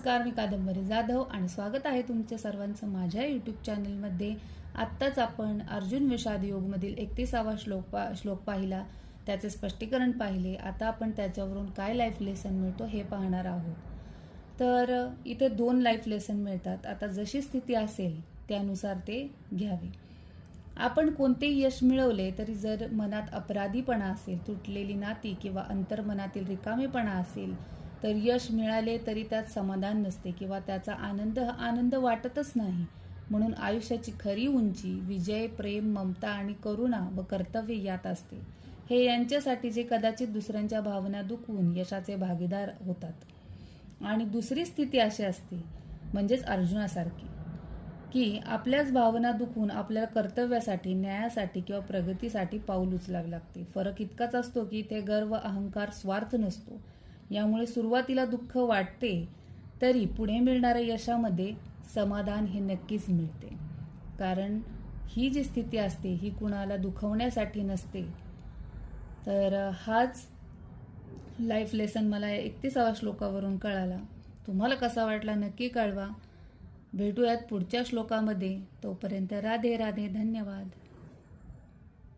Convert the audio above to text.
नमस्कार, मी कादंबरी जाधव आणि स्वागत आहे तुमच्या सर्वांचं माझ्या यूट्यूब चॅनलमध्ये. आत्ताच आपण अर्जुन विषाद योगमधील 31वा श्लोक पाहिला, त्याचे स्पष्टीकरण पाहिले. आता आपण त्याच्यावरून काय लाईफ लेसन मिळतो हे पाहणार आहोत. तर इथे 2 लाईफ लेसन मिळतात. आता जशी स्थिती असेल त्यानुसार ते घ्यावे. आपण कोणतेही यश मिळवले तरी जर मनात अपराधीपणा असेल, तुटलेली नाती किंवा अंतर्मनातील रिकामेपणा असेल तर यश मिळाले तरी त्यात समाधान नसते किंवा त्याचा आनंद वाटतच नाही. म्हणून आयुष्याची खरी उंची विजय, प्रेम, ममता आणि करुणा व कर्तव्य यात असते. हे यांच्यासाठी जे कदाचित दुसऱ्यांच्या भावना दुखवून यशाचे भागीदार होतात. आणि दुसरी स्थिती अशी असते, म्हणजेच अर्जुनासारखी, की आपल्याच भावना दुखवून आपल्याला कर्तव्यासाठी, न्यायासाठी किंवा प्रगतीसाठी पाऊल उचलावे लागते. फरक इतकाच असतो की ते गर्व, अहंकार, स्वार्थ नसतो. यामुळे सुरुवातीला दुःख वाटते तरी पुढे मिळणाऱ्या यशामध्ये समाधान हे नक्कीच मिळते. कारण ही जी स्थिती असते ही कुणाला दुखवण्यासाठी नसते. तर हाच लाईफ लेसन मला 31व्या श्लोकावरून कळाला. तुम्हाला कसा वाटला नक्की कळवा. भेटूयात पुढच्या श्लोकामध्ये. तोपर्यंत राधे राधे. धन्यवाद.